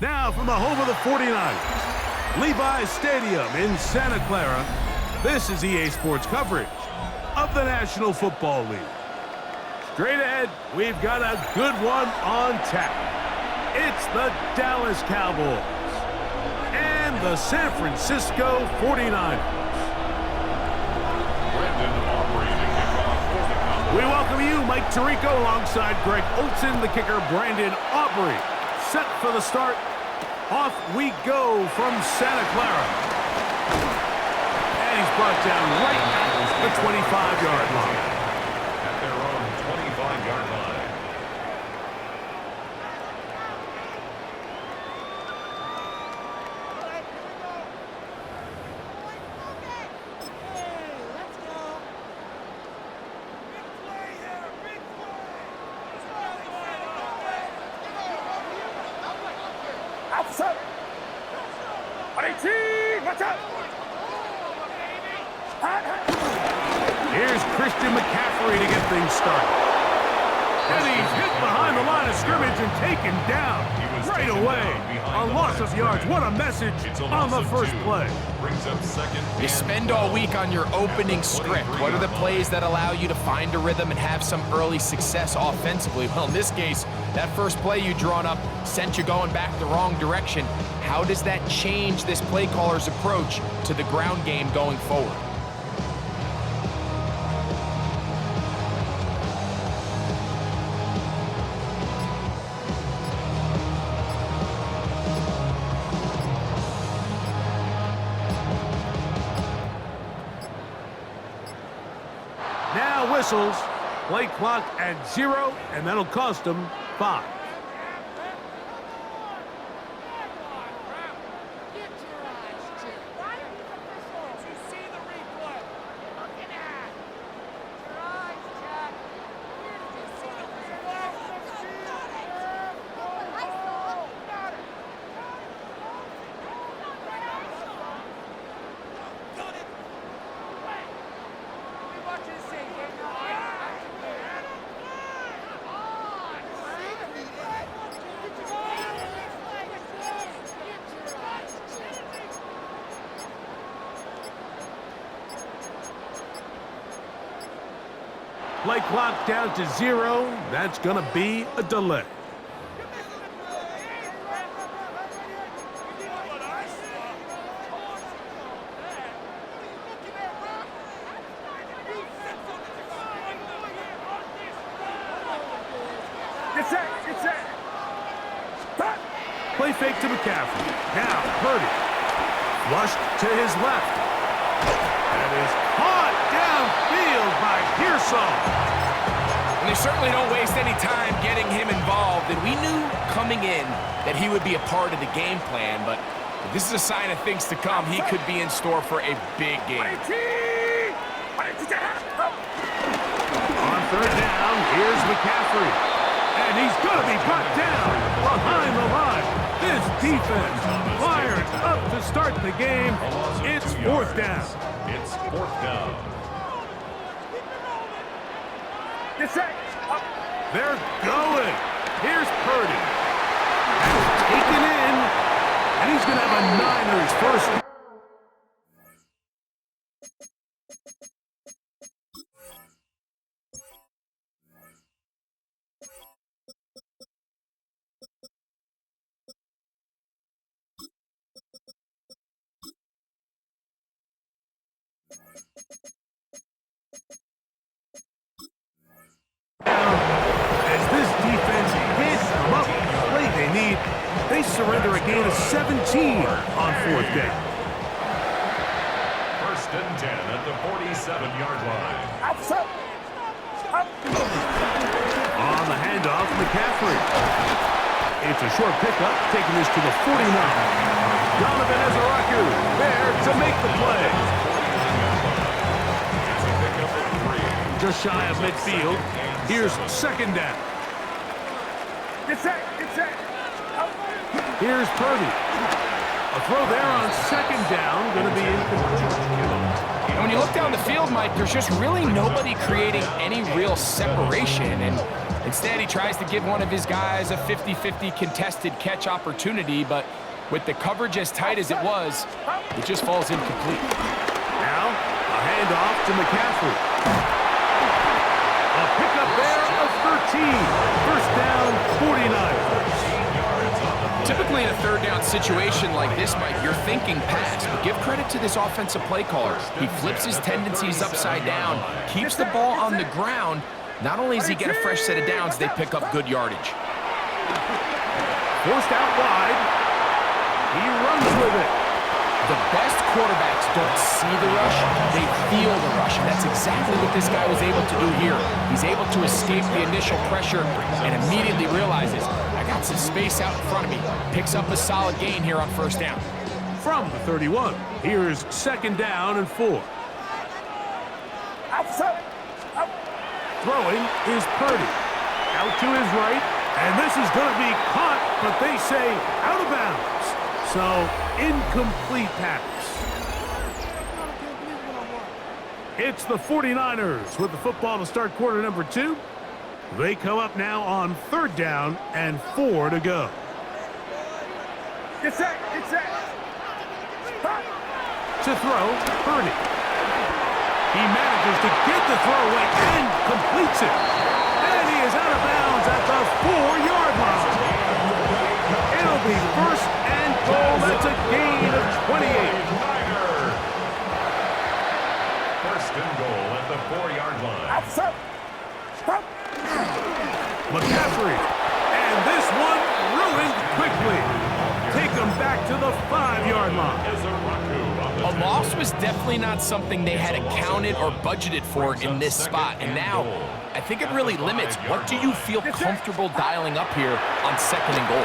Now from the home of the 49ers, Levi's Stadium in Santa Clara, this is EA Sports coverage of the National Football League. Straight ahead, we've got a good one on tap. It's the Dallas Cowboys and the San Francisco 49ers. We welcome you, Mike Tirico, alongside Greg Olson, the kicker, Brandon Aubrey. Set for the start. Off we go from Santa Clara. And he's brought down right at the 25-yard line. At their own 25-yard line. Outside. 18, watch out. Here's Christian McCaffrey to get things started. And he's hit behind the line of scrimmage and taken down right away. A loss of yards. What a message on the first play. Brings up second. You spend all week on your opening script. What are the plays that allow you to find a rhythm and have some early success offensively? Well, in this case, that first play you drawn up sent you going back the wrong direction. How does that change this play caller's approach to the ground game going forward? Now whistles, play clock at 0, and that'll cost them 5. Play clock down to 0. That's going to be a delay. Play fake to McCaffrey. Now Purdy. Flushed to his left. That is caught downfield by Pearson. And they certainly don't waste any time getting him involved. And we knew coming in that he would be a part of the game plan, but this is a sign of things to come. He could be in store for a big game. On third down, here's McCaffrey. And he's going to be brought down behind the line. This defense fired up to start the game. It's fourth down. It's fourth down. They're going. Here's Purdy. That's taken in. And he's going to have a Niners first. As this defense hits them up the play they need, they surrender a gain of 17 on fourth down. First and 10 at the 47-yard line. On the handoff, McCaffrey. It's a short pickup, taking this to the 49. Donovan Ezaraku there to make the play. It's a pickup of 3. Just shy of midfield. Here's second down. Here's Purdy. A throw there on second down, going to be incomplete. And when you look down the field, Mike, there's just really nobody creating any real separation. And Instead, he tries to give one of his guys a 50-50 contested catch opportunity, but with the coverage as tight as it was, it just falls incomplete. Now, a handoff to McCaffrey. A pickup there of 13. First down, 49. Typically in a third down situation like this, Mike, you're thinking pass, but give credit to this offensive play caller. He flips his tendencies upside down, keeps the ball on the ground. Not only does he get a fresh set of downs, they pick up good yardage. Forced out wide. He runs with it. The best quarterbacks don't see the rush, they feel the rush, and that's exactly what this guy was able to do here. He's able to escape the initial pressure and immediately realizes, I got some space out in front of me. Picks up a solid gain here on first down. From the 31, here's second down and 4. Outside. Throwing is Purdy. Out to his right, and this is going to be caught, but they say out of bounds. So, incomplete pass. It's the 49ers with the football to start quarter number 2. They come up now on third down and 4 to go. Get set. To throw, Purdy. He manages to get the throw away and completes it. And he is out of bounds at the 4-yard line. It'll be first and goal. That's a gain of 28. First and goal at the 4-yard line. Outside. McCaffrey. And this one ruined quickly. Take them back to the 5-yard line. A loss was definitely not something they had accounted or budgeted for in this spot. And now, I think it really limits what do you feel comfortable dialing up here on second and goal.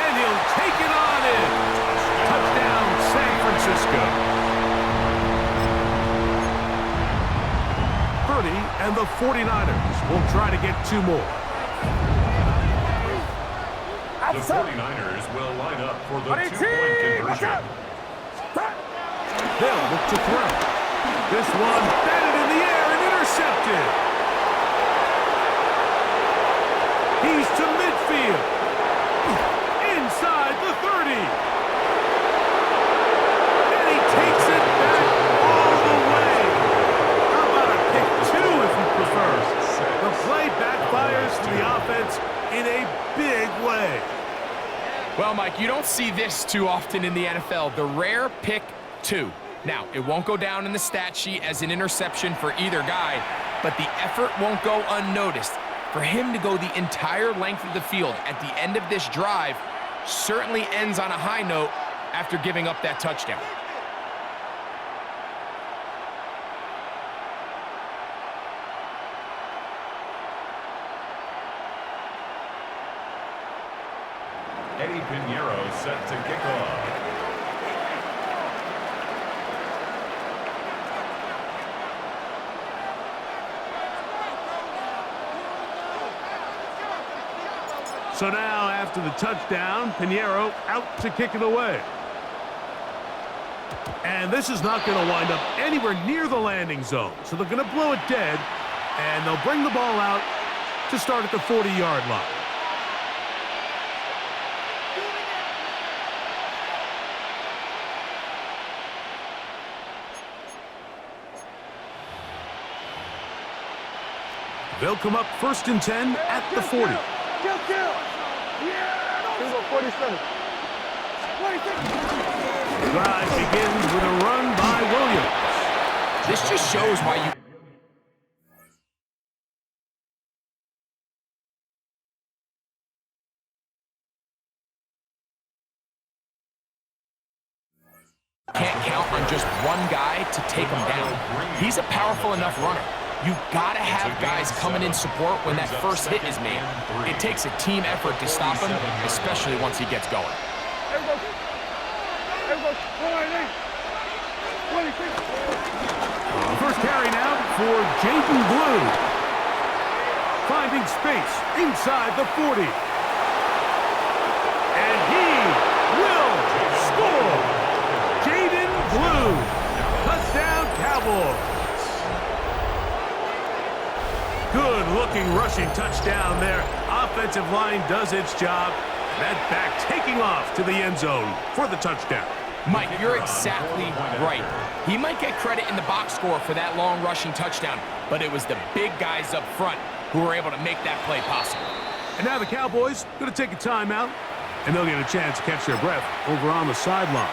And he'll take it on in. Touchdown, San Francisco. Purdy and the 49ers will try to get 2 more. The 49ers will line up for the 2-point conversion. They'll look to throw. This one batted in the air and intercepted. He's to midfield. Inside the 30. And he takes it back all the way. How about a pick 2 if you prefer? The play backfires to the offense in a big way. Well, Mike, you don't see this too often in the NFL. The rare pick 2. Now, it won't go down in the stat sheet as an interception for either guy, but the effort won't go unnoticed. For him to go the entire length of the field at the end of this drive certainly ends on a high note after giving up that touchdown. Eddie Pinheiro set to kick off. So now, after the touchdown, Pinheiro out to kick it away. And this is not going to wind up anywhere near the landing zone. So they're going to blow it dead, and they'll bring the ball out to start at the 40-yard line. They'll come up first and 10 at the 40. Kill. Yeah. 47. The drive begins with a run by Williams. This just shows why you can't count on just one guy to take him down. He's a powerful enough runner. You've got to have guys coming in support when that first hit is made. It takes a team effort to stop him, especially once he gets going. First carry now for Jaden Blue. Finding space inside the 40. And he will score. Jaden Blue. Touchdown, Cowboys. Good-looking rushing touchdown there. Offensive line does its job. That back taking off to the end zone for the touchdown. Mike, you're exactly right. He might get credit in the box score for that long rushing touchdown, but it was the big guys up front who were able to make that play possible. And now the Cowboys going to take a timeout, and they'll get a chance to catch their breath over on the sideline.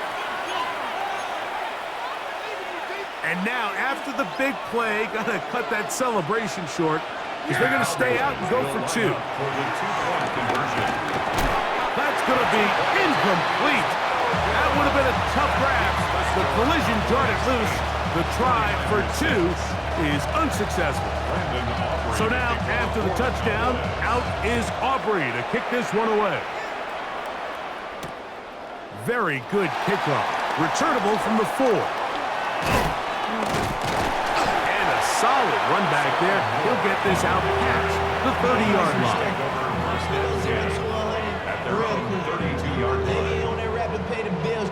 And now, after the big play, got to cut that celebration short because they're going to stay out and go for two. That's going to be incomplete. That would have been a tough grab. The collision jarred it loose. The try for two is unsuccessful. So now, after the touchdown, out is Aubrey to kick this one away. Very good kickoff. Returnable from the 4. And a solid run back there. He'll get this out past the 30-yard line. At their own 32-yard line. Pay the bills.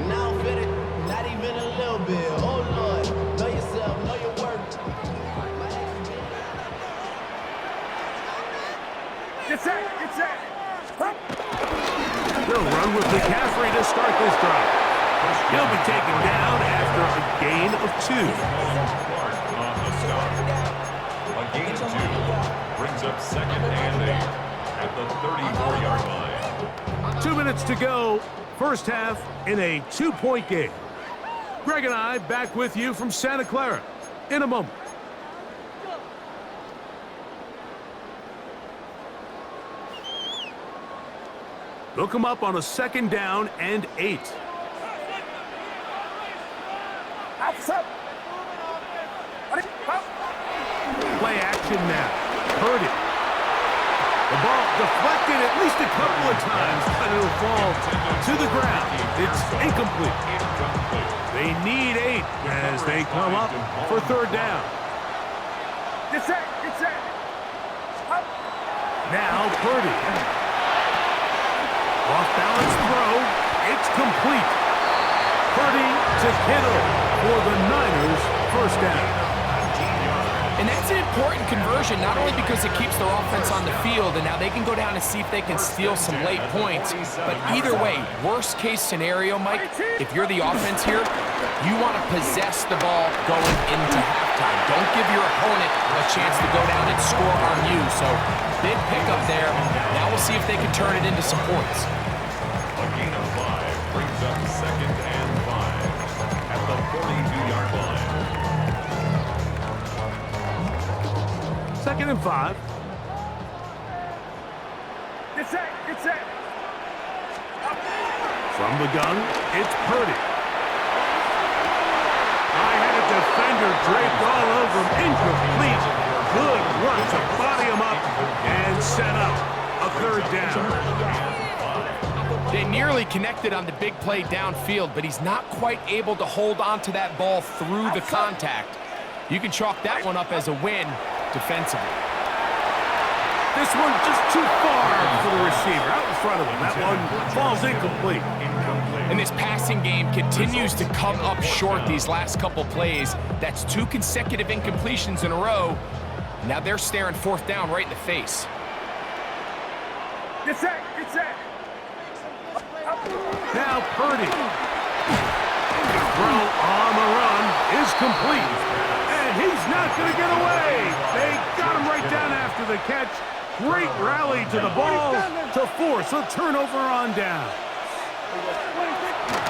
Now fit it, not even a little bit. Oh Lord, know yourself, know your worth. Get set, get set. They'll run with McCaffrey to start this drive. He'll be taken down after a gain of 2. On the start. A gain of 2 brings up 2nd and 8 at the 34-yard line. 2 minutes to go. First half in a 2-point game. Greg and I back with you from Santa Clara in a moment. They'll come up on a 2nd down and 8. Play action now. Heard it. The ball deflected at least a couple of times, but it'll fall to the ground. It's incomplete. They need 8 as they come up for 3rd down. Get set, get set. Now Purdy. Off-balance throw. It's complete. Purdy to Kittle for the Niners' 1st down. And that's an important conversion, not only because it keeps their offense on the field, and now they can go down and see if they can steal some late points. But either way, worst case scenario, Mike, if you're the offense here, you want to possess the ball going into halftime. Don't give your opponent a chance to go down and score on you. So big pickup there. Now we'll see if they can turn it into some points. A gain of 5 brings up 2nd and 5 at the 42-yard line. 2nd and 5. Get set, get set. From the gun, it's Purdy. High-headed defender draped all over him. Incomplete. Good run to body him up and set up a 3rd down. They nearly connected on the big play downfield, but he's not quite able to hold on to that ball through the contact. You can chalk that one up as a win defensively. This one just too far for the receiver. Out in front of him. That one falls incomplete. And this passing game continues to come up short these last couple plays. That's 2 consecutive incompletions in a row. Now they're staring 4th down right in the face. Get set, get set. Now Purdy. Throw on the run is complete. And he's not going to get away. They got him right down after the catch. Great rally to the ball to force a turnover on down.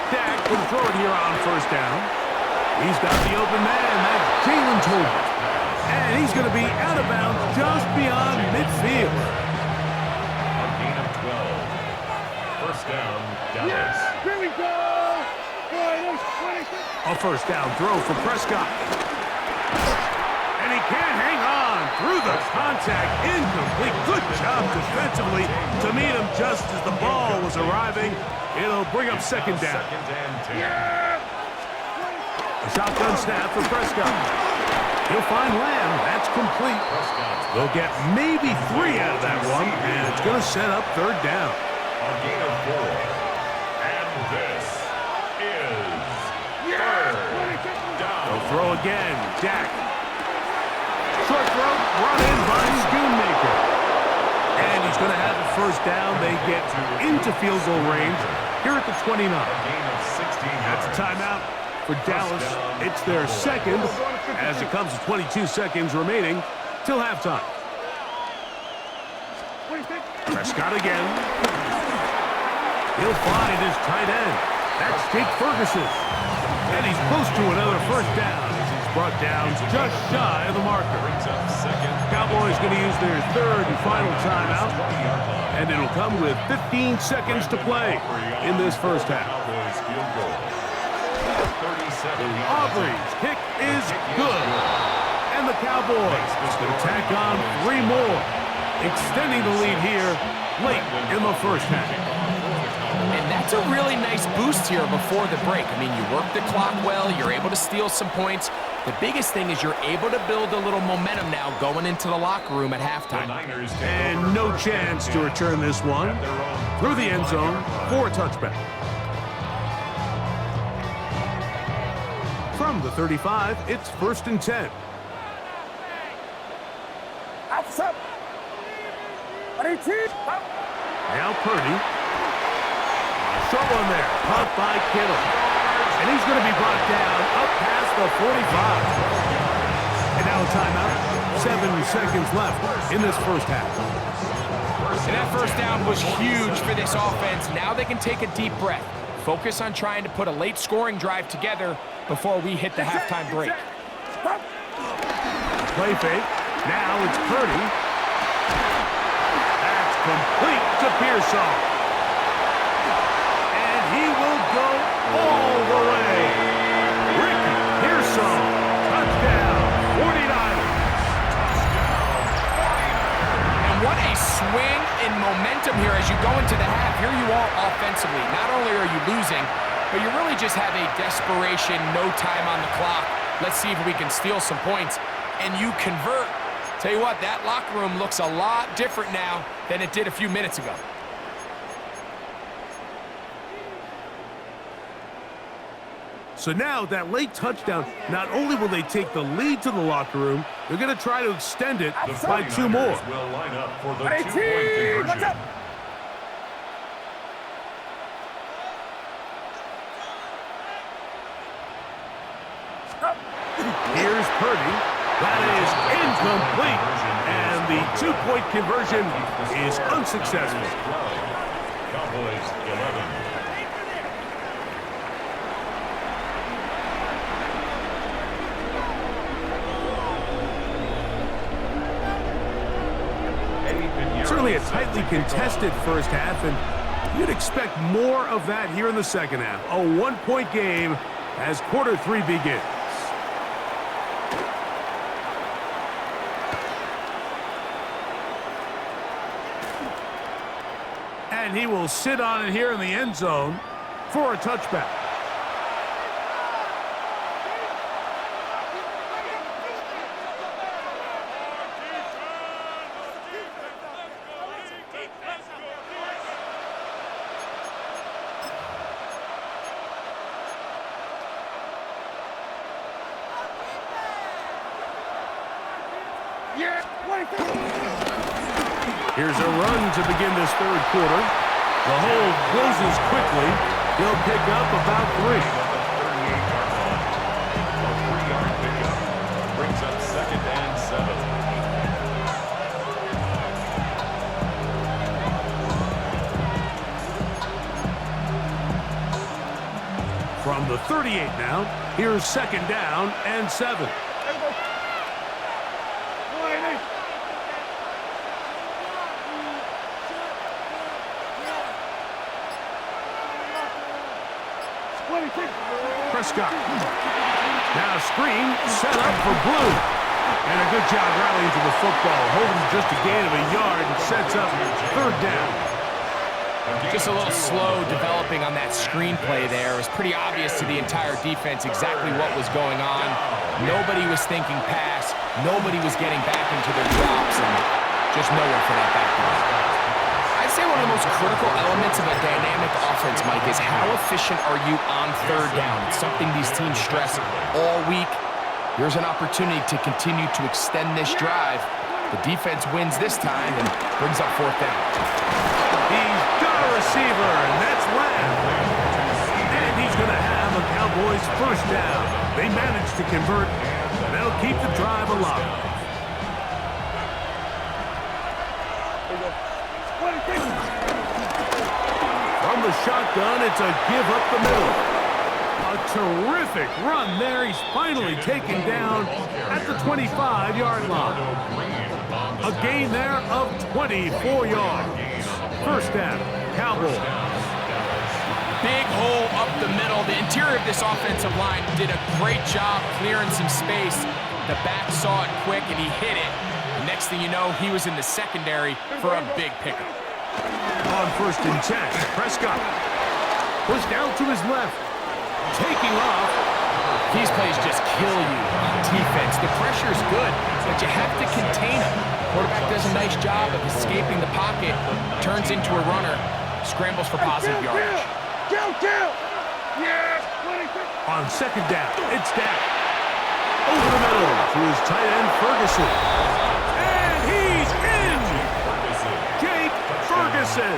Dak can throw it here on 1st down. He's got the open man. That's Jalen Tolbert. And he's going to be out of bounds just beyond midfield. A gain of 12. 1st down, Dallas. Here we go. A 1st down throw for Prescott. And he can't hang on through the contact. Incomplete. Good job defensively to meet him just as the ball was arriving. It'll bring up 2nd down. 2nd and 10. A shotgun snap for Prescott. He'll find Lamb. That's complete. They'll get maybe 3 out of that one, and it's going to set up 3rd down. A gain of 4. And this is 3rd down. They'll throw again. Dak. Short throw. run in by Schoonmaker. And he's going to have the first down. They get into field goal range here at the 29. Gain of 16 That's a yards. timeout for Dallas. It's their second as it comes to 22 seconds remaining till halftime. Prescott again. He'll find his tight end. That's Jake Ferguson. And he's close to another first down as he's brought down just shy of the marker. Brings up second. Cowboys going to use their third and final timeout. 20-yard line. And it'll come with 15 seconds to play in this first half. Cowboys field goal. 37 Aubrey's kick is good. And the Cowboys going to tack on 3 more, extending the lead here late in the first half. And that's a really nice boost here before the break. I mean, you work the clock well, you're able to steal some points. The biggest thing is you're able to build a little momentum now going into the locker room at halftime. And no chance to return this one through the end zone for a touchback. From the 35, it's 1st and 10. Outside. Now Purdy. Short one there. Punt by Kittle. And he's going to be brought down up past the 45. And now a timeout. 7 seconds left in this first half. And that first down was huge for this offense. Now they can take a deep breath. Focus on trying to put a late scoring drive together before we hit the halftime break. Play fake. Now it's Purdy. That's complete to Pearsall. And he will go all the way. Ricky Pearsall. Touchdown. 49ers. And what a swing in momentum here as you go into the half. Here you are offensively. Not only are you losing, but you really just have a desperation, no time on the clock. Let's see if we can steal some points. And you convert. Tell you what, that locker room looks a lot different now than it did a few minutes ago. So now that late touchdown, not only will they take the lead to the locker room, they're going to try to extend it by 2 more. Will line up for the 2-point conversion. Here's Purdy. That is incomplete. And the 2-point conversion is unsuccessful. Cowboys 11. Certainly a tightly contested first half, and you'd expect more of that here in the second half. A 1-point game as quarter 3 begins. And he will sit on it here in the end zone for a touchback. Here's a run to begin this third quarter. The hold closes quickly. He'll pick up about 3. 38-yard line. A 3-yard pickup brings up 2nd and 7. From the 38 now, here's 2nd down and 7. Prescott. Now a screen set up for Blue. And a good job rallying to the football. Holding just a gain of a yard and sets up 3rd down. Just a little slow developing on that screenplay there. It was pretty obvious to the entire defense exactly what was going on. Nobody was thinking pass. Nobody was getting back into their drops. And just nowhere for that back door. I'd say one of the most critical elements of a dynamic offense, Mike, is how efficient are you on 3rd down? It's something these teams stress all week. Here's an opportunity to continue to extend this drive. The defense wins this time and brings up fourth down. He's got a receiver, and that's Lamb. And he's going to have a Cowboys first down. They managed to convert, and that'll keep the drive alive. From the shotgun, it's a give up the middle. A terrific run there. He's finally taken down at the 25-yard line. A gain there of 24 yards. First down, Cowboys. Big hole up the middle. The interior of this offensive line did a great job clearing some space. The back saw it quick, and he hit it. The next thing you know, he was in the secondary for a big pickup. On first and 10, Prescott. Pushed out to his left. Taking off. These plays just kill you on defense. The pressure is good, but you have to contain him. Quarterback does a nice job of escaping the pocket, turns into a runner, scrambles for positive yardage. Kill! Yes! On second down, it's Dak. Over the middle to his tight end, Ferguson. And he's in! Jake Ferguson.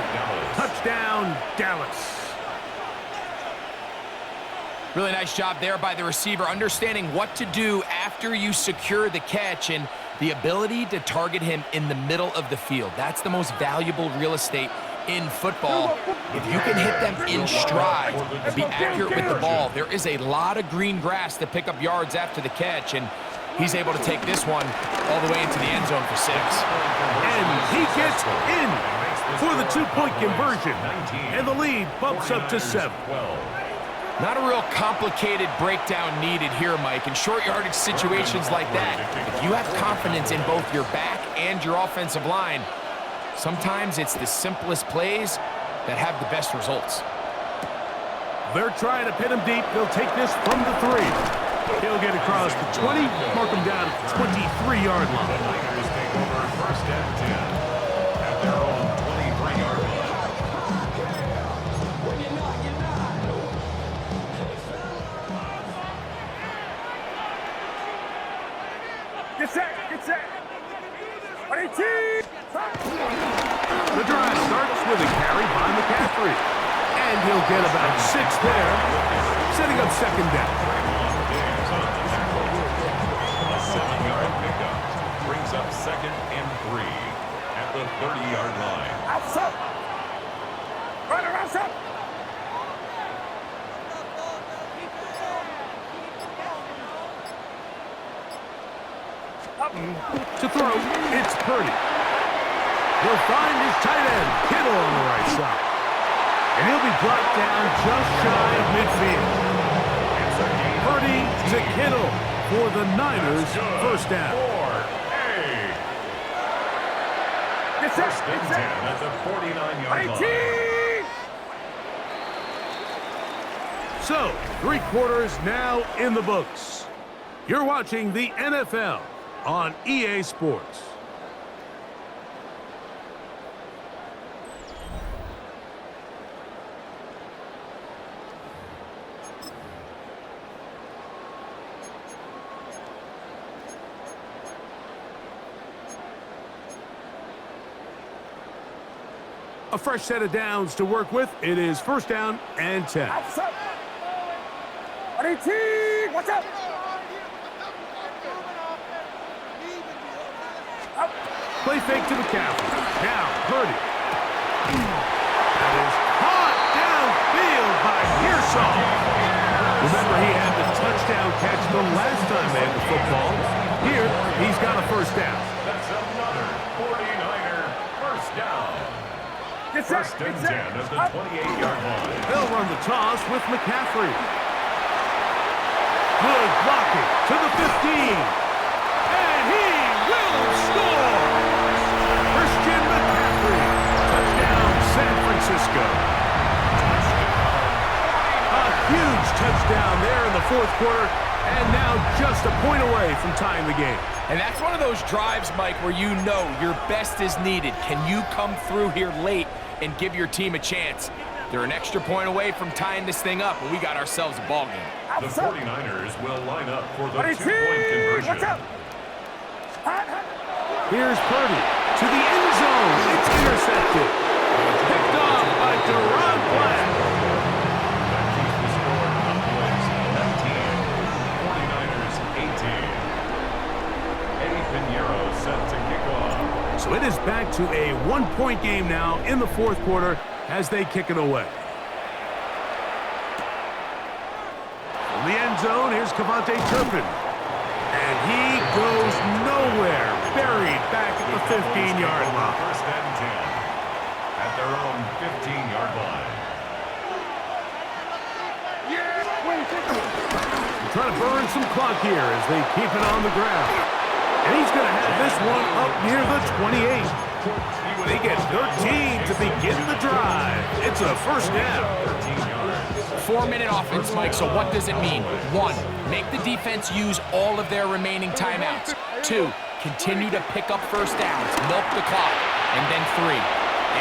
Touchdown, Dallas. Really nice job there by the receiver, understanding what to do after you secure the catch and the ability to target him in the middle of the field. That's the most valuable real estate in football. If you can hit them in stride and be accurate with the ball, there is a lot of green grass to pick up yards after the catch, and he's able to take this one all the way into the end zone for 6. And he gets in for the 2-point conversion, and the lead bumps up to 7. Not a real complicated breakdown needed here, Mike. In short yardage situations like that, if you have confidence in both your back and your offensive line, sometimes it's the simplest plays that have the best results. They're trying to pin him deep. They'll take this from the 3. He'll get across the 20, mark him down at the 23-yard line. Take over first and 10 at their own 23-yard line. Get set! On 18! The drive starts with a carry by McCaffrey. And he'll get about 6 there, setting up second down. A 7-yard pickup brings up second and 3 at the 30-yard line. Outside! Right around outside! To throw, it's Purdy. He'll find his tight end, Kittle, on the right side. And he'll be brought down just shy of midfield. Purdy to Kittle for the Niners' first down. Get set! First and 10 at the 49-yard line. So, 3 quarters now in the books. You're watching the NFL on EA Sports. A fresh set of downs to work with. It is first down and 10. Outside! On 18! Watch out! Play fake to McCaffrey. Now, Purdy. That is caught downfield by Pearsall. Remember, he had the touchdown catch the last time they had the football. Here, he's got a first down. That's another 49er first down. Get set! First and 10 at the 28-yard line. They'll run the toss with McCaffrey. Good blocking to the 15. And he will score! Christian McCaffrey. Touchdown, San Francisco. A huge touchdown there in the fourth quarter, and now just a point away from tying the game. And that's one of those drives, Mike, where you know your best is needed. Can you come through here late and give your team a chance? They're an extra point away from tying this thing up, and we got ourselves a ball game. The What's up? 49ers will line up for the Buddy two-point T, conversion. what's up? Here's Purdy to the end zone. It's intercepted. Picked off by Deron Black. That keeps the score on points 19, 49ers 18. Eddie Pinheiro set to kick off. So it is back to a one-point game now in the fourth quarter as they kick it away. From the end zone, here's Kevontae Turpin. And he goes nowhere. Buried back at the 15-yard line. First and 10 at their own 15-yard line. Trying to burn some clock here as they keep it on the ground. And he's going to have this one up near the 28. They get 13 to begin the drive. It's a first down. 13 yards. 4-minute offense, Mike, so what does it mean? 1, make the defense use all of their remaining timeouts. 2, continue to pick up first downs, milk the clock. And then 3,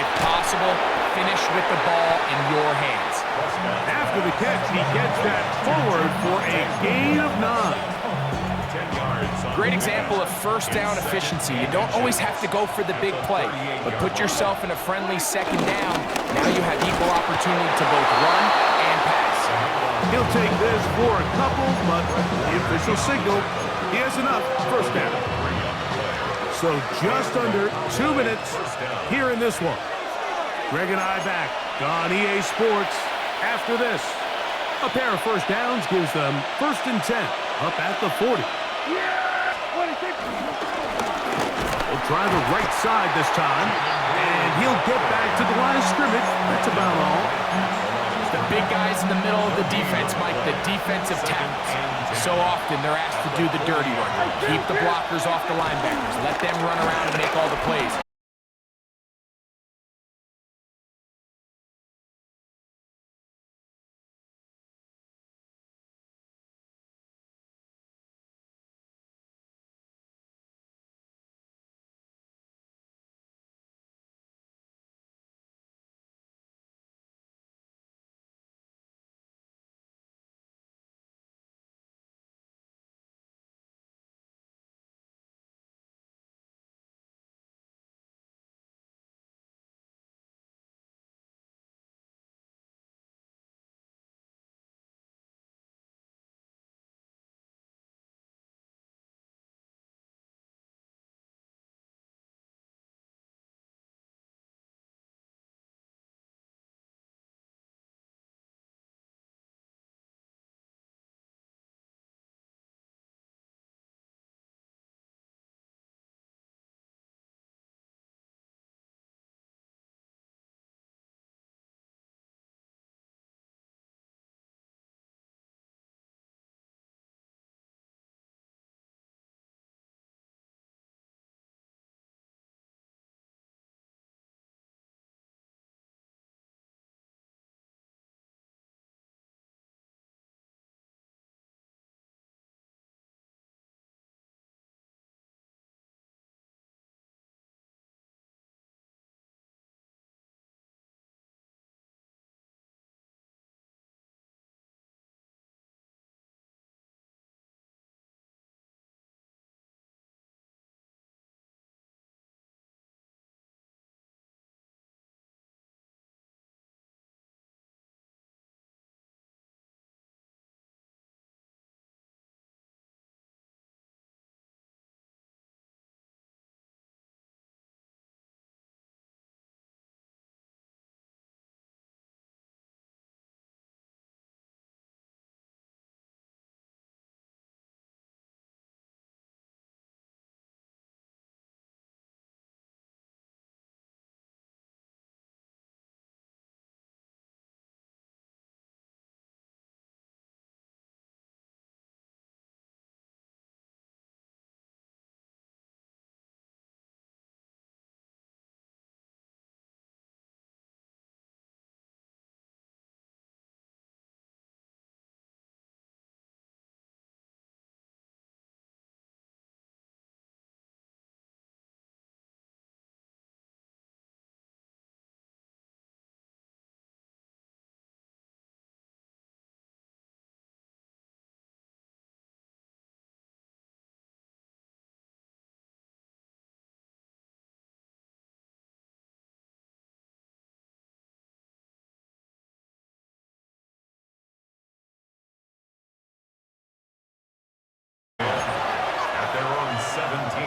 if possible, finish with the ball in your hands. After the catch, he gets that forward for a gain of 9. 10 yards. Great example of first down efficiency. You don't always have to go for the big play, but put yourself in a friendly second down. Now you have equal opportunity to both run and pass. He'll take this for a couple, but the official signal, he has enough. First down. So just under 2 minutes here in this one. Greg and I back on EA Sports after this. A pair of first downs gives them first and 10 up at the 40. He'll try the right side this time, and he'll get back to the line of scrimmage. That's about all. The big guys in the middle of the defense, Mike, the defensive tackles. So often they're asked to do the dirty work. Keep the blockers off the linebackers. Let them run around and make all the plays.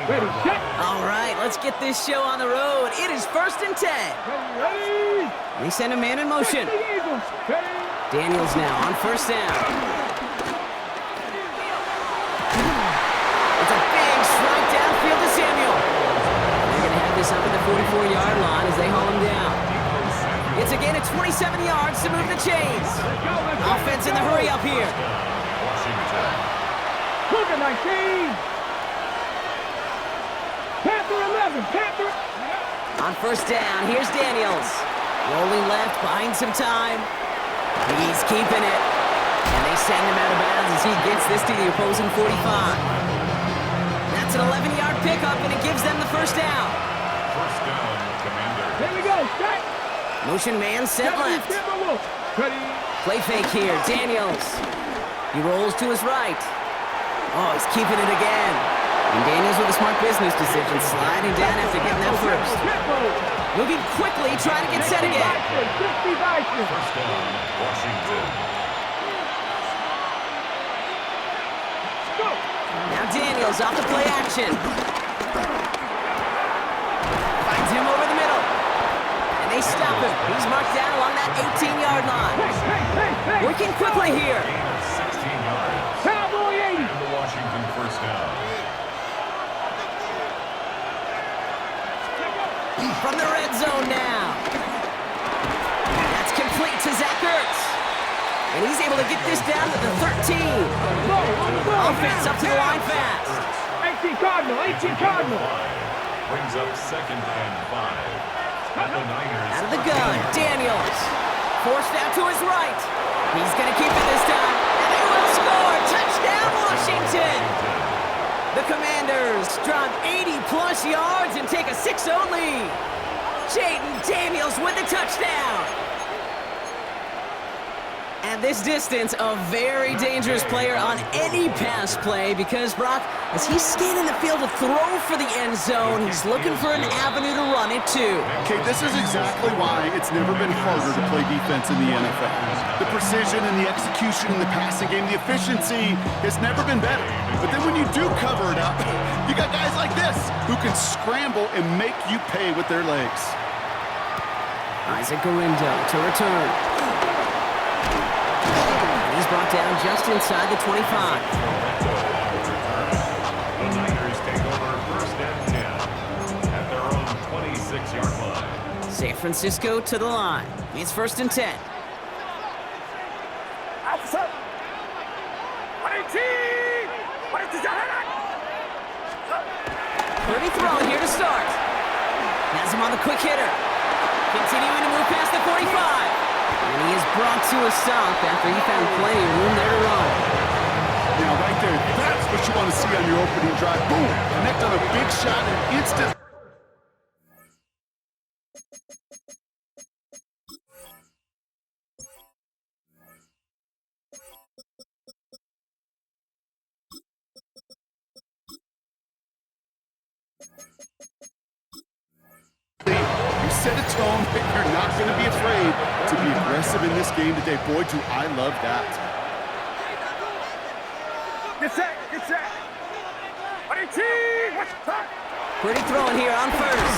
Ready, set. All right, let's get this show on the road. It is 1st and 10. Ready. They send a man in motion. The Eagles. Ready. Daniels now on 1st down. It's a big strike downfield to Samuel. They're going to have this up at the 44-yard line as they haul him down. It's a gain of 27 yards to move the chains. Offense in the hurry up here. Cougar 19. Panther 11. Panther. On 1st down, here's Daniels. Rolling left, buying some time. He's keeping it. And they send him out of bounds as he gets this to the opposing 45. That's an 11-yard pickup, and it gives them the 1st down. 1st down, Commander. Here we go. Set. Motion man set left. Ready. Play fake here, Daniels. He rolls to his right. Oh, he's keeping it again. And Daniels with a smart business decision, sliding down after getting that first. Moving quickly, trying to get set again. 1st down, Washington. Now Daniels off the play action. Finds him over the middle. And they stop him. He's marked down along that 18-yard line. Working quickly here. Gain of 16 yards. Cowboy 80. And the Washington 1st down. From the red zone now. That's complete to Zach Ertz. And he's able to get this down to the 13. Offense up to the line fast. 18 Cardinal. 18 Cardinal. Brings up 2nd and 5. And the Niners. Out of the gun, Daniels. Forced out to his right. He's going to keep it this time. And they will score. Touchdown, Washington. The Commanders drop 80-plus yards and take a 6-0 lead. Jaden Daniels with the touchdown. At this distance, a very dangerous player on any pass play because, Brock, as he's scanning the field to throw for the end zone, he's looking for an avenue to run it to. Okay, this is exactly why it's never been harder to play defense in the NFL. The precision and the execution in the passing game, the efficiency has never been better. But then when you do cover it up, you got guys like this who can scramble and make you pay with their legs. Isaac Garindo to return. He's brought down just inside the 25. The Niners take over 1st and 10 at their own 26-yard line. San Francisco to the line. It's 1st and 10. Officer. 18. Purdy throwing here to start. Has him on the quick hitter. Continuing to move past the 45. And he is brought to a stop after he found plenty of room there to run. Now, right there, that's what you want to see on your opening drive. Boom! Connect on a big shot and instant. You set a tone that you're not going to be afraid to be aggressive in this game today. Boy, do I love that. Get set. Get set. 18. What's that? Purdy throwing here on 1st.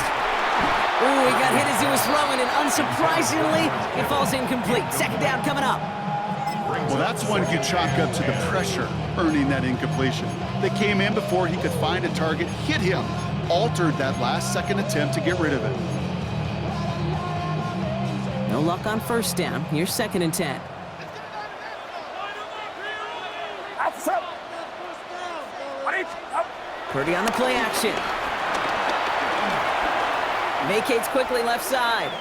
Ooh, he got hit as he was throwing, and unsurprisingly, it falls incomplete. 2nd down coming up. Well, that's one you chalk up to the pressure earning that incompletion. They came in before he could find a target, hit him, altered that last-second attempt to get rid of it. No luck on 1st down. Here's 2nd and 10. Officer. Purdy on the play action. Vacates quickly left side.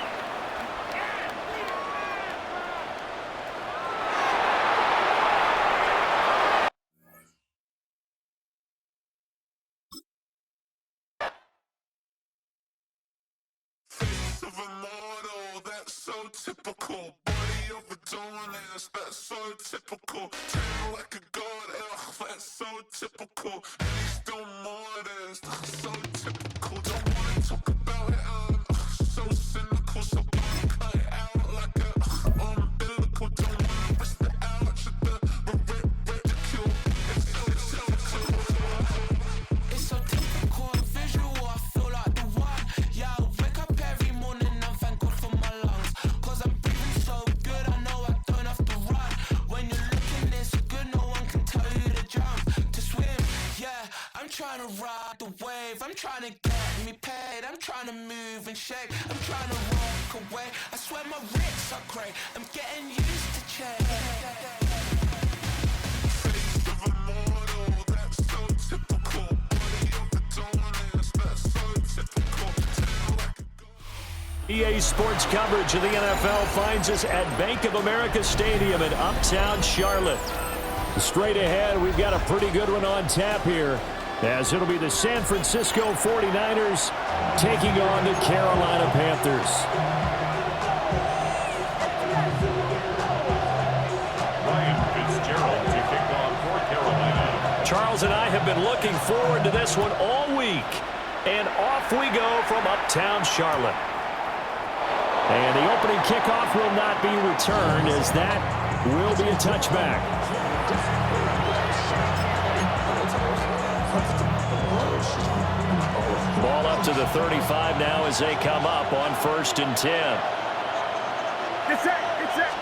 Typical body of a donut, that's so typical. Turn like a god, that's so typical. Please don't more this, so typical. Don't wanna talk about it, so cynical. So cut it out like a umbilical. Don't wanna risk the ouch of the ridicule. It's so typical. It's so typical. wave. I'm trying to get me paid. I'm trying to move and shake. I'm trying to walk away. I swear my wrists are great. I'm getting used to change. Face of a mortal, that's so typical. Body of the dominance, that's so typical. EA Sports coverage of the NFL finds us at Bank of America Stadium in Uptown Charlotte. Straight ahead, we've got a pretty good one on tap here, as it'll be the San Francisco 49ers taking on the Carolina Panthers. Ryan Fitzgerald to kick off for Carolina. Charles and I have been looking forward to this one all week, and off we go from Uptown Charlotte. And the opening kickoff will not be returned, as that will be a touchback. Ball up to the 35 now as they come up on 1st and 10. Get set, get set.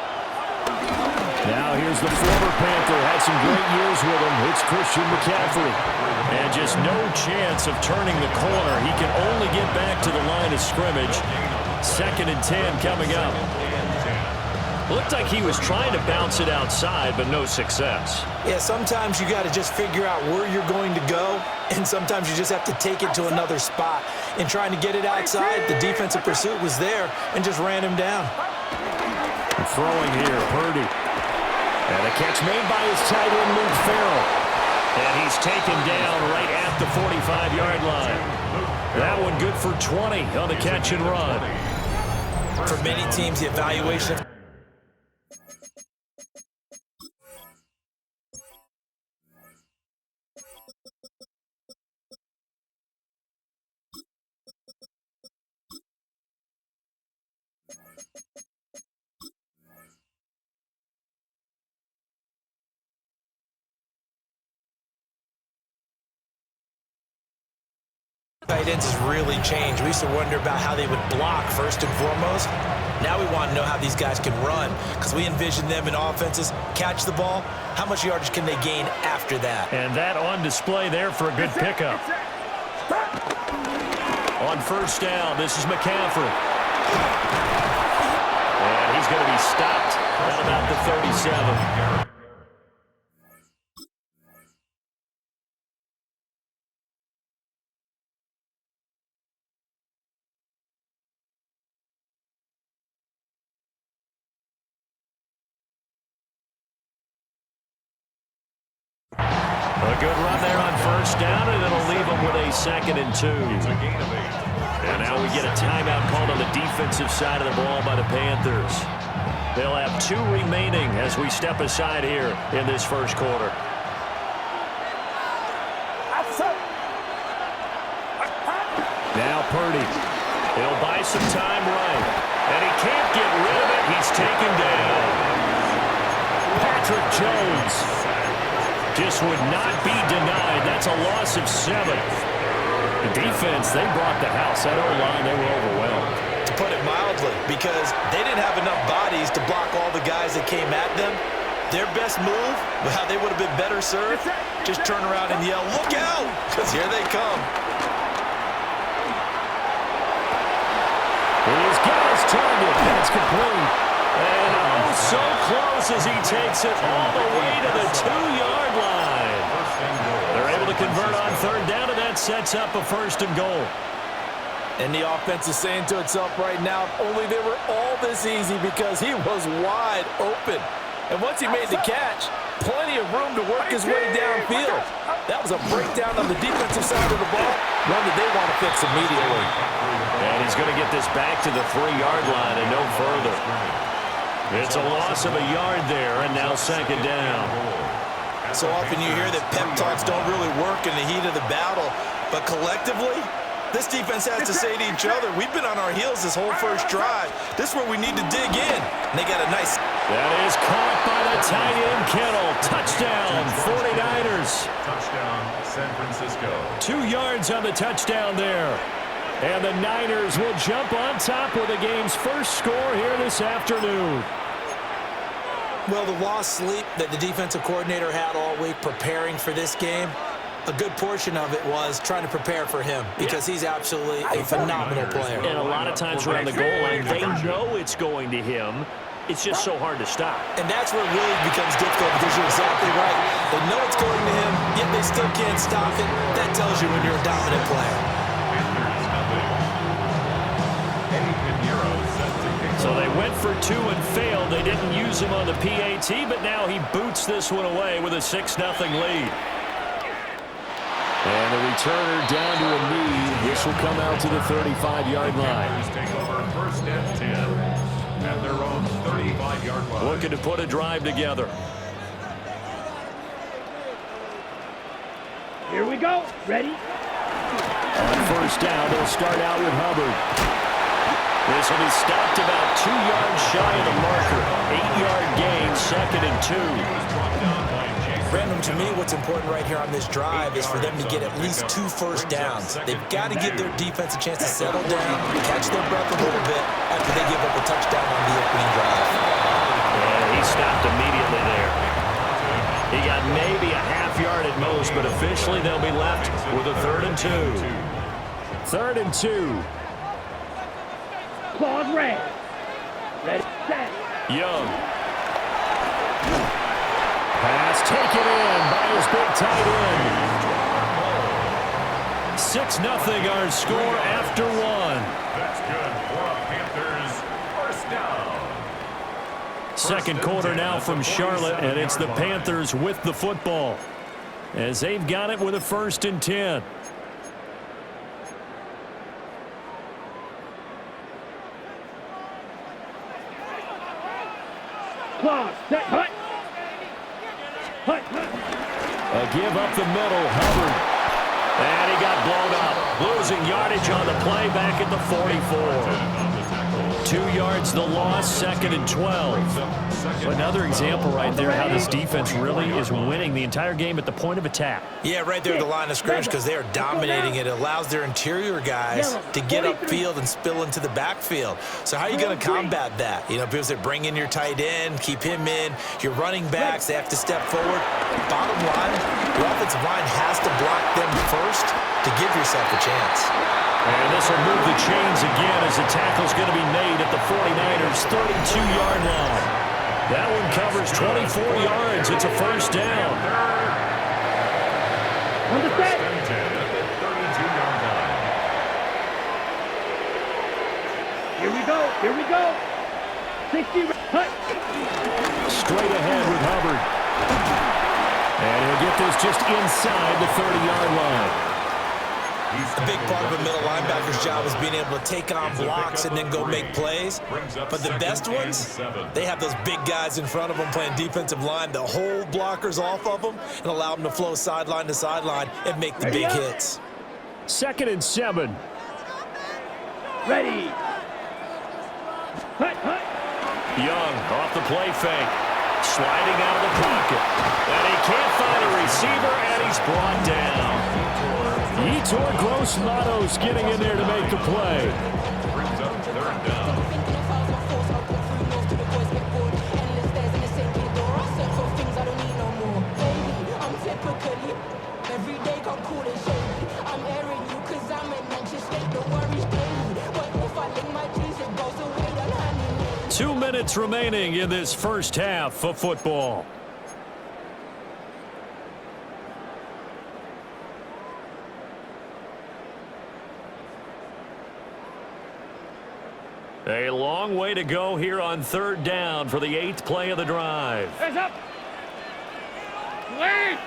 Now here's the former Panther, had some great years with him. It's Christian McCaffrey. And just no chance of turning the corner. He can only get back to the line of scrimmage. 2nd and 10 coming up. Looked like he was trying to bounce it outside, but no success. Yeah, sometimes you got to just figure out where you're going to go, and sometimes you just have to take it to another spot. In trying to get it outside, the defensive pursuit was there and just ran him down. And throwing here, Purdy. And a catch made by his tight end, Luke Farrell. And he's taken down right at the 45-yard line. That one good for 20 on the catch and run. For many teams, the evaluation of tight ends has really changed. We used to wonder about how they would block first and foremost. Now we want to know how these guys can run, because we envision them in offenses catch the ball. How much yardage can they gain after that? And that on display there for a good pickup. On 1st down, this is McCaffrey. And he's going to be stopped at about the 37. A good run there on 1st down, and it'll leave them with a 2nd and 2. It's a gain of 8. And now we get a timeout called on the defensive side of the ball by the Panthers. They'll have 2 remaining as we step aside here in this 1st quarter. Now Purdy. He'll buy some time right. And he can't get rid of it. He's taken down. Patrick Jones just would not be denied. That's a loss of 7. The defense, they brought the house. That O-line, they were overwhelmed. To put it mildly, because they didn't have enough bodies to block all the guys that came at them. Their best move, how they would have been better served, just turn around and yell, "Look out!" Because here they come. He's got his target. That's complete. And oh, so close as he takes it all the way to the 2-yard line. They're able to convert on 3rd down, and that sets up a 1st and goal. And the offense is saying to itself right now, if only they were all this easy, because he was wide open. And once he made the catch, plenty of room to work his way downfield. That was a breakdown on the defensive side of the ball, one that they want to fix immediately. And he's going to get this back to the 3-yard line and no further. It's a loss of a yard there, and now 2nd down. So often you hear that pep talks don't really work in the heat of the battle, but collectively, this defense has to say to each other, we've been on our heels this whole 1st drive. This is where we need to dig in. And they got a nice... That is caught by the tight end, Kittle. Touchdown, 49ers. Touchdown, San Francisco. 2 yards on the touchdown there. And the Niners will jump on top with the game's 1st score here this afternoon. Well, the lost sleep that the defensive coordinator had all week preparing for this game, a good portion of it was trying to prepare for him because he's absolutely a phenomenal player. And a lot of times around the goal line, they know it's going to him. It's just so hard to stop. And that's where it really becomes difficult because you're exactly right. They know it's going to him, yet they still can't stop it. That tells you when you're a dominant player. So they went for 2 and failed. They didn't use him on the PAT, but now he boots this one away with a 6-0 lead. And the returner down to a knee. This will come out to the 35-yard line. Take over first and 10 at their own 35-yard line. Looking to put a drive together. Here we go. Ready? On first down, they'll start out with Hubbard. This will be stopped about 2 yards shy of the marker. 8-yard gain, 2nd and 2. Brandon, to me, what's important right here on this drive is for them to get at least 2 first downs. They've got to give their defense a chance to settle down, catch their breath a little bit after they give up a touchdown on the opening drive. Yeah, he stopped immediately there. He got maybe a half yard at most, but officially they'll be left with a 3rd and 2. 3rd and 2. Claws red. Ready, set. Young. Pass taken in by his big tight end. 6-0 our score after 1. That's good for Panthers. First down. Second quarter now from Charlotte, and it's the Panthers with the football as they've got it with a 1st and 10. Claws, set, hut. Hut, hut. A give up the middle, Hubbard. And he got blown up. Losing yardage on the play back at the 44. 2 yards the loss, 2nd and 12. Another example right there how this defense really is winning the entire game at the point of attack. Yeah, right there at the line of scrimmage because they are dominating it. It allows their interior guys to get upfield and spill into the backfield. So how are you going to combat that? You know, because they bring in your tight end, keep him in. Your running backs, they have to step forward. Bottom line, your offensive line has to block them first to give yourself a chance. And this will move the chains again as the tackle's going to be made at the 49ers' 32-yard line. That one covers 24 yards. It's a first down. On the set. 32-yard line. Here we go. Here we go. 60. Hut. Straight ahead with Hubbard. And he'll get this just inside the 30-yard line. A big part of a middle linebacker's job is being able to take on blocks and then go make plays. But the best ones, they have those big guys in front of them playing defensive line that hold blockers off of them and allow them to flow sideline to sideline and make the big hits. 2nd and 7. Ready. Hut, hut. Young off the play fake. Sliding out of the pocket. And he can't find a receiver, and he's brought down. Yetur Gross-Matos getting in there to make the play. Brings up 3rd down. Two minutes remaining in this first half of football. A long way to go here on 3rd down for the 8th play of the drive. Hands up. Lead.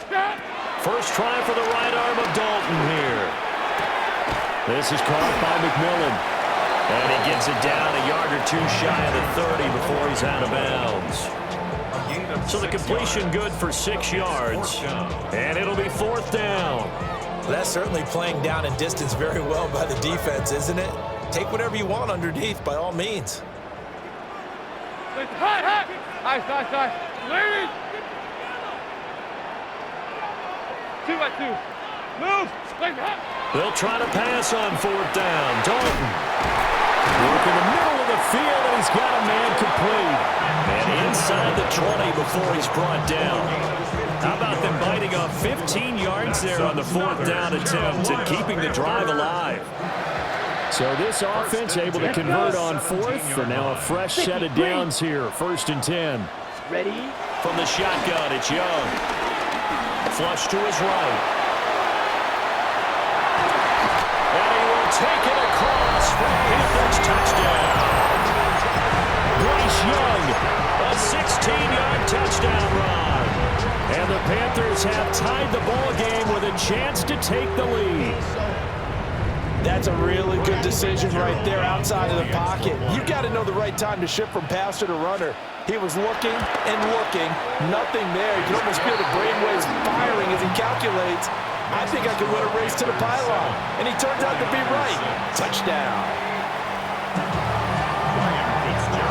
Stop. First try for the right arm of Dalton here. This is caught by McMillan. And he gets it down a yard or 2 shy of the 30 before he's out of bounds. So the completion good for 6 yards. And it'll be 4th down. Well, that's certainly playing down and distance very well by the defense, isn't it? Take whatever you want underneath, by all means. Hut, hut. Nice. Lead. 2-2. Move. They'll try to pass on 4th down. Dalton. Work in the middle of the field, and he's got a man complete. And inside the 20 before he's brought down. How about them biting off 15 yards there on the 4th down attempt and keeping the drive alive? So this offense able to convert on 4th, and now a fresh set of downs here, 1st and 10. Ready? From the shotgun, it's Young. Flush to his right. And he will take it across for a Panthers touchdown. Bryce Young, a 16-yard touchdown run. And the Panthers have tied the ball game with a chance to take the lead. That's a really good decision right there outside of the pocket. You got to know the right time to shift from passer to runner. He was looking and looking, nothing there. You can almost feel the brainwaves firing as he calculates. I think I could win a race to the pylon. And he turns out to be right. Touchdown.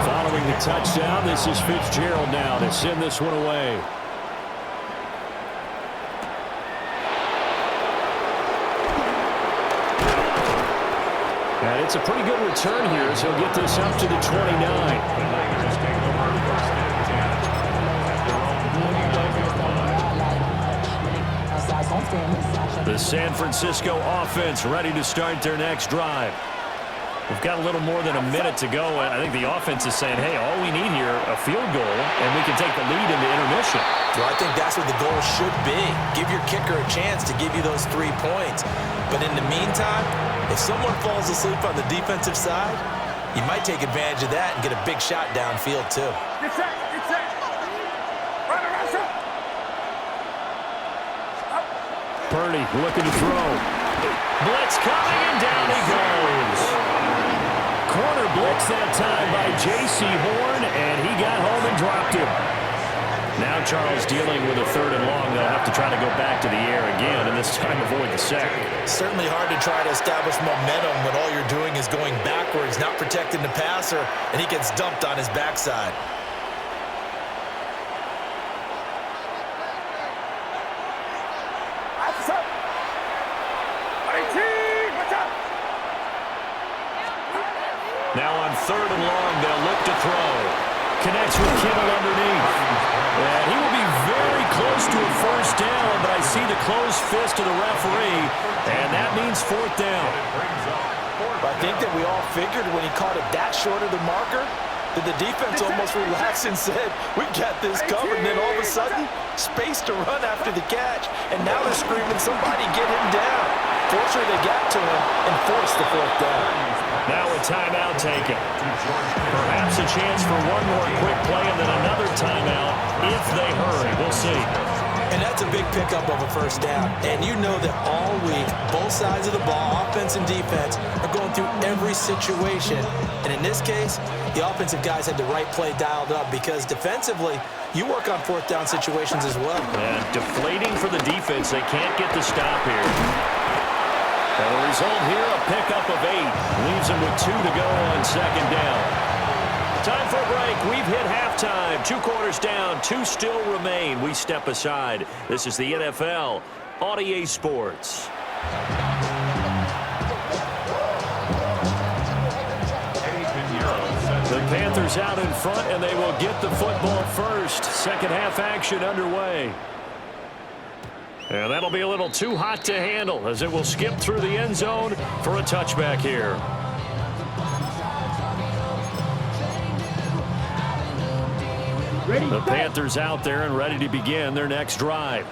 Following the touchdown, this is Fitzgerald now to send this one away. And it's a pretty good return here, so he'll get this up to the 29. The San Francisco offense ready to start their next drive. We've got a little more than a minute to go. I think the offense is saying, hey, all we need here, a field goal, and we can take the lead into intermission. Well, I think that's what the goal should be. Give your kicker a chance to give you those 3 points. But in the meantime, if someone falls asleep on the defensive side, you might take advantage of that and get a big shot downfield, too. Get set. Get set. Run around, sir. Purdy looking to throw. Blitz coming, and down he goes. Corner blitz that time by J.C. Horn, and he got home and dropped him. Now Charles dealing with a 3rd and long. They'll have to try to go back to the air again, and this time avoid the sack. Certainly hard to try to establish momentum when all you're doing is going backwards, not protecting the passer, and he gets dumped on his backside. Now on 3rd and long, they'll look to throw. Connects with Kittle underneath. And he will be very close to a 1st down, but I see the closed fist of the referee, and that means 4th down. I think that we all figured when he caught it that short of the marker that the defense almost relaxed and said, we got this covered, and then all of a sudden, space to run after the catch, and now they're screaming, somebody get him down. Fortunately, they got to him and forced the 4th down. Now a timeout taken. Perhaps a chance for one more quick play and then another timeout if they hurry. We'll see. And that's a big pickup of a 1st down. And you know that all week, both sides of the ball, offense and defense, are going through every situation. And in this case, the offensive guys had the right play dialed up because defensively, you work on 4th down situations as well. And deflating for the defense. They can't get the stop here. And the result here, a pickup of 8. Leaves them with 2 to go on 2nd down. Time for a break. We've hit halftime. 2 quarters down. 2 still remain. We step aside. This is the NFL on EA Sports. The Panthers out in front, and they will get the football first. 2nd half action underway. And that'll be a little too hot to handle as it will skip through the end zone for a touchback here. The Panthers out there and ready to begin their next drive.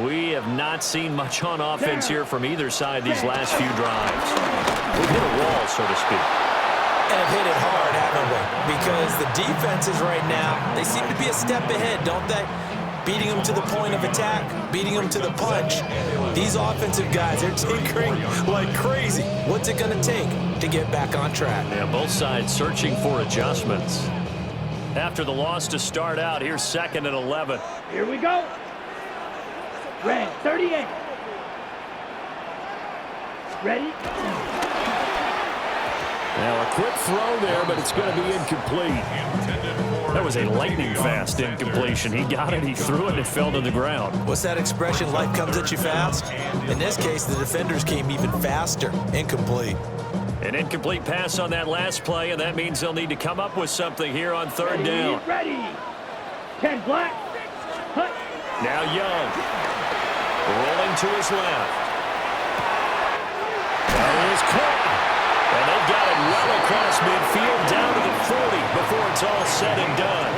We have not seen much on offense here from either side these last few drives. We've hit a wall, so to speak. And have hit it hard, haven't we? Because the defenses right now, they seem to be a step ahead, don't they? Beating them to the point of attack, beating them to the punch. These offensive guys, they're tinkering like crazy. What's it going to take to get back on track? Yeah, both sides searching for adjustments. After the loss to start out, here's 2nd and 11. Here we go. Red, 38. Ready? Now a quick throw there, but it's going to be incomplete. That was a lightning-fast incompletion. He got it, he threw it, and it fell to the ground. What's that expression, life comes at you fast? In this case, the defenders came even faster. Incomplete. An incomplete pass on that last play, and that means they'll need to come up with something here on third down. Ready. 10 black. Hut. Now Young. Rolling to his left. That is caught. And they've got it well across midfield down to the 40 before it's all said and done.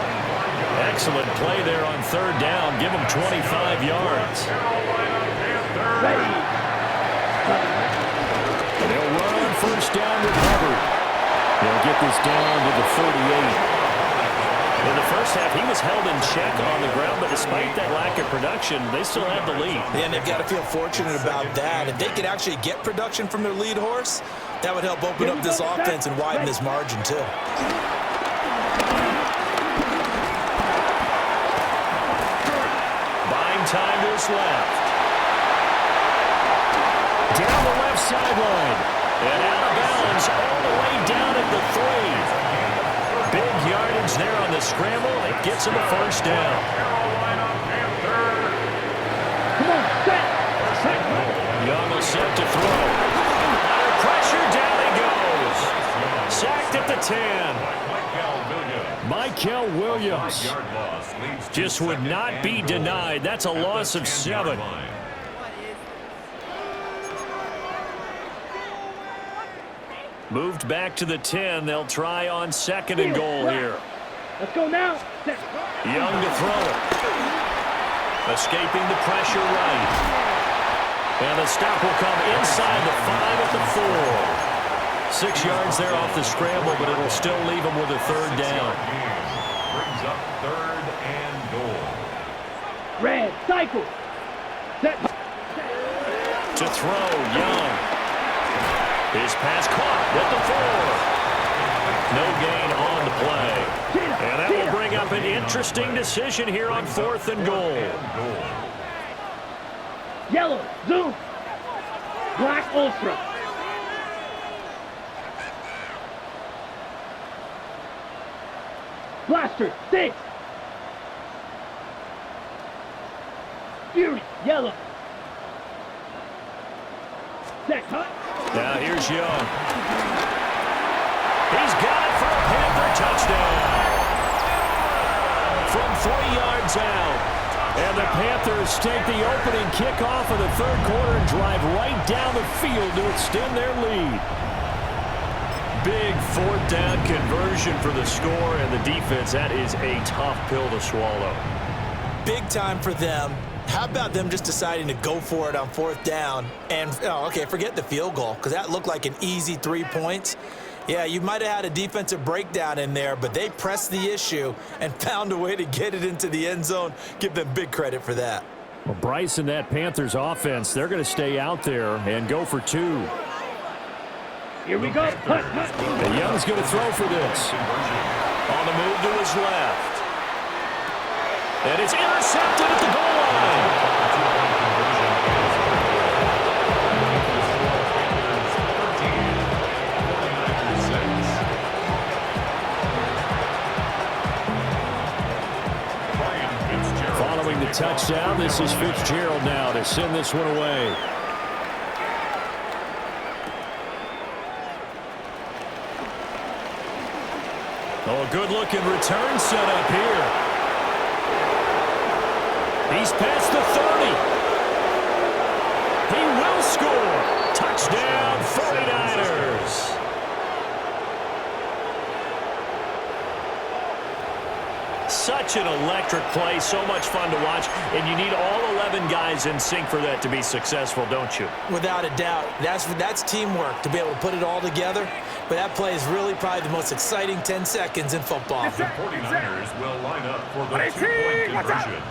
Excellent play there on third down. Give them 25 yards. Ready. And they'll run on first down with Hubbard. They'll get this down to the 48. In the first half, he was held in check on the ground, but despite that lack of production, they still have the lead. Yeah, and they've got to feel fortunate about that. If they could actually get production from their lead horse, that would help open up this offense and widen this margin, too. Buying time to his left. Down the left sideline. And out of bounds all the way down at the 3. Big yardage there on the scramble. It gets him a first down. Come on, set. Young is set to throw. Under pressure, down he goes. Sacked at the 10. Michael Williams just would not be denied. That's a loss of 7. Moved back to the 10. They'll try on second and goal here. Let's go now. Young to throw it. Escaping the pressure right. And the stop will come inside the 5 at the 4. 6 yards there off the scramble, but it'll still leave them with a third down. Brings up third and goal. Red, cycle. Set. To throw, Young. His pass caught at the 4. No gain on the play. And that will bring up an interesting decision here on 4th and goal. Yellow, zoom. Black, ultra. Blaster, 6. Fury, yellow. Set, hut. Now here's Young. He's got it for a Panther touchdown. From 3 yards out. And the Panthers take the opening kickoff of the third quarter and drive right down the field to extend their lead. Big 4th down conversion for the score, and the defense, that is a tough pill to swallow. Big time for them. How about them just deciding to go for it on 4th down? And, okay, forget the field goal, because that looked like an easy 3 points. Yeah, you might have had a defensive breakdown in there, but they pressed the issue and found a way to get it into the end zone. Give them big credit for that. Well, Bryce and that Panthers offense, they're going to stay out there and go for 2. Here we go. And Young's going to throw for this. On the move to his left. And it's intercepted at the goal line. Following the touchdown, this is Fitzgerald now to send this one away. Oh, a good-looking return set up here. He's past the 30. He will score. Touchdown, 49ers. Such an electric play, so much fun to watch, and you need all 11 guys in sync for that to be successful, don't you? Without a doubt. That's teamwork, to be able to put it all together. But that play is really probably the most exciting 10 seconds in football. The 49ers will line up for the 2-point conversion.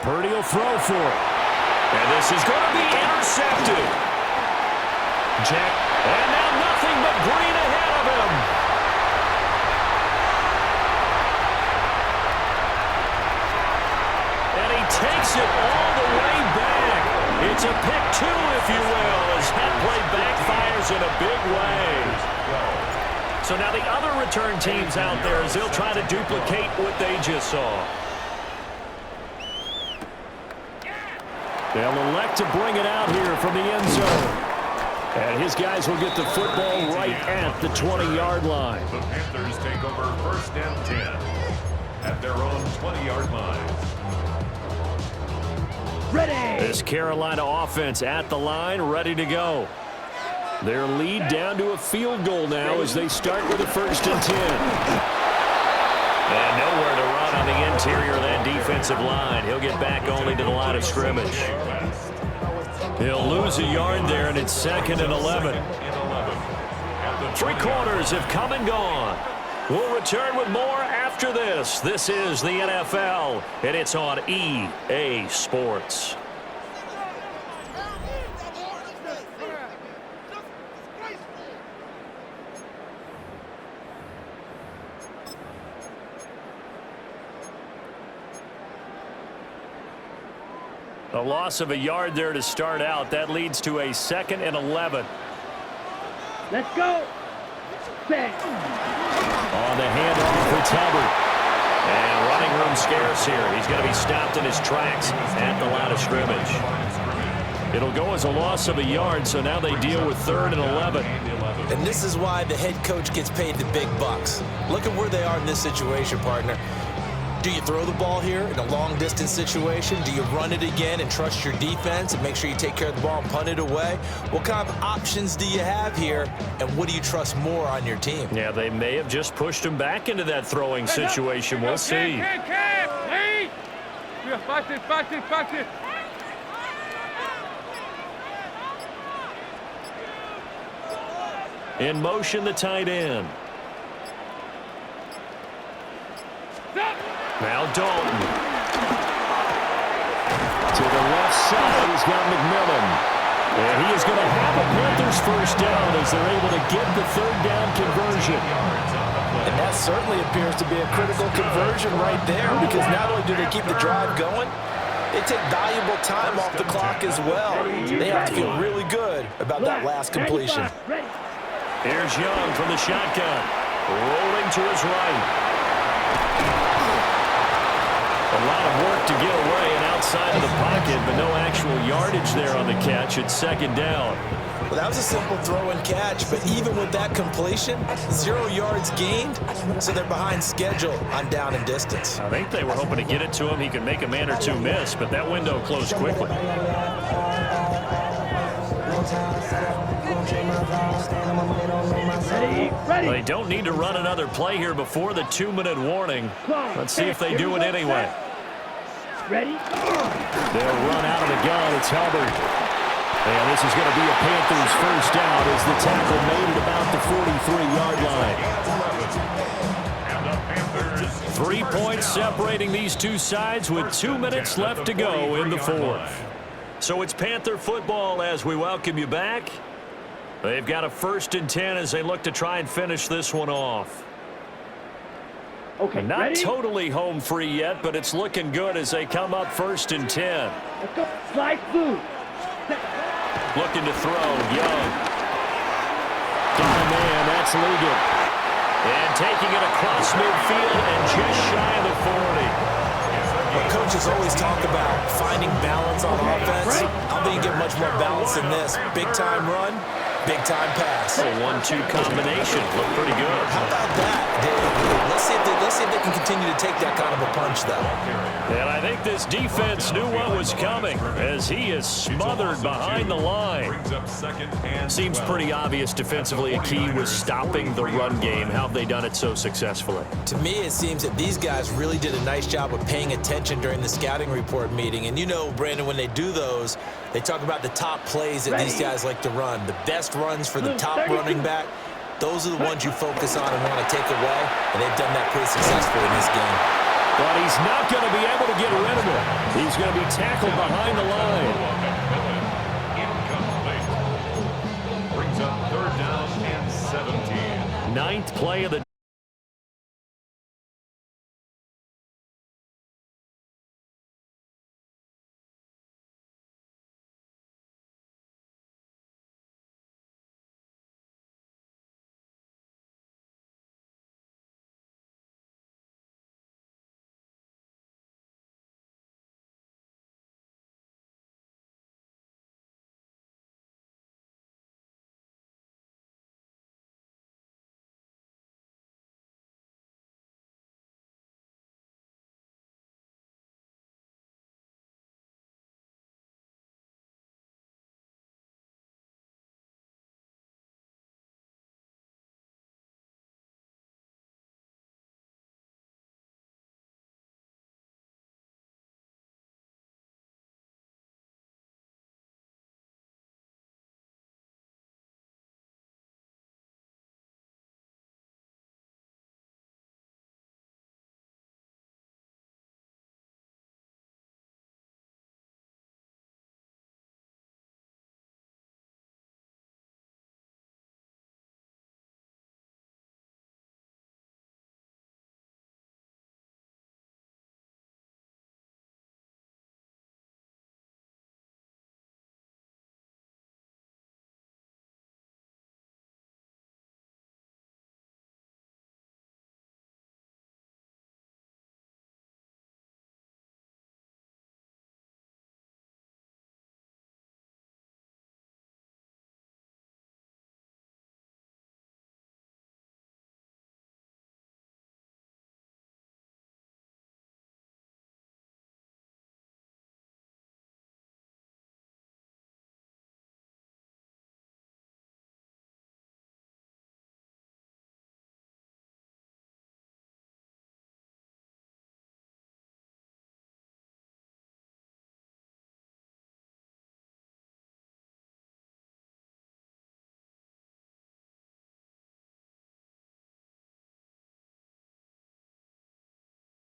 Purdy will throw for it. And this is going to be intercepted. Jack, and now nothing but green ahead of him. And he takes it all the way back. It's a pick 2, if you will, as that play backfires in a big way. So now the other return teams out there as they'll try to duplicate what they just saw. They'll elect to bring it out here from the end zone. And his guys will get the football right at the 20-yard line. The Panthers take over 1st and 10 at their own 20-yard line. Ready. This Carolina offense at the line, ready to go. Their lead down to a field goal now as they start with a 1st and 10. And nowhere to run on the interior of that defensive line. He'll get back only to the line of scrimmage. He'll lose a yard there, and it's 2nd and 11. 3 quarters have come and gone. We'll return with more after this. This is the NFL, and it's on EA Sports. A loss of a yard there to start out. That leads to a 2nd and 11. Let's go. Set. On the handoff, it's Hubbard. And running room scarce here. He's going to be stopped in his tracks at the line of scrimmage. It'll go as a loss of a yard, so now they deal with 3rd and 11. And this is why the head coach gets paid the big bucks. Look at where they are in this situation, partner. Do you throw the ball here in a long-distance situation? Do you run it again and trust your defense and make sure you take care of the ball and punt it away? What kind of options do you have here, and what do you trust more on your team? Yeah, they may have just pushed him back into that throwing situation. We'll see. In motion, the tight end. Now Dalton. To the left side, he's got McMillan. And he is going to have a Panthers 1st down as they're able to get the 3rd down conversion. And that certainly appears to be a critical conversion right there, because not only do they keep the drive going, they take valuable time off the clock as well. They have to feel really good about that last completion. Here's Young from the shotgun. Rolling to his right. A lot of work to get away and outside of the pocket, but no actual yardage there on the catch. It's 2nd down. Well, that was a simple throw and catch, but even with that completion, 0 yards gained, so they're behind schedule on down and distance. I think they were hoping to get it to him. He could make a man or two miss, but that window closed quickly. Ready. They don't need to run another play here before the 2-minute warning. Let's see if they do it anyway. Ready. They'll run out of the gun. It's Hubbard. And this is going to be a Panthers 1st down as the tackle made it about the 43-yard line. 3 points separating these two sides with 2 minutes left to go in the 4th. So it's Panther football as we welcome you back. They've got a 1st and 10 as they look to try and finish this one off. Okay, not ready? Totally home free yet, but it's looking good as they come up 1st and 10. Let's go. Slide through. Looking to throw, Young. Got a man, that's Ligon. And taking it across midfield and just shy of the 40. Well, coaches always talk about finding balance on offense. I don't think you get much more balance than this. Big-time run, big-time pass. A 1-2 combination. Looked pretty good. How about that? Let's see if they can continue to take that kind of a punch, though. And I think this defense knew what was coming as he is smothered behind the line. Seems pretty obvious defensively a key was stopping the run game. How have they done it so successfully? To me, it seems that these guys really did a nice job of paying attention during the scouting report meeting. And you know, Brandon, when they do those, they talk about the top plays that these guys like to run. The best runs for the top running back. Those are the ones you focus on and want to take away, and they've done that pretty successfully in this game. But he's not going to be able to get rid of it. He's going to be tackled behind the line. Brings up 3rd down and 17. 9th play of the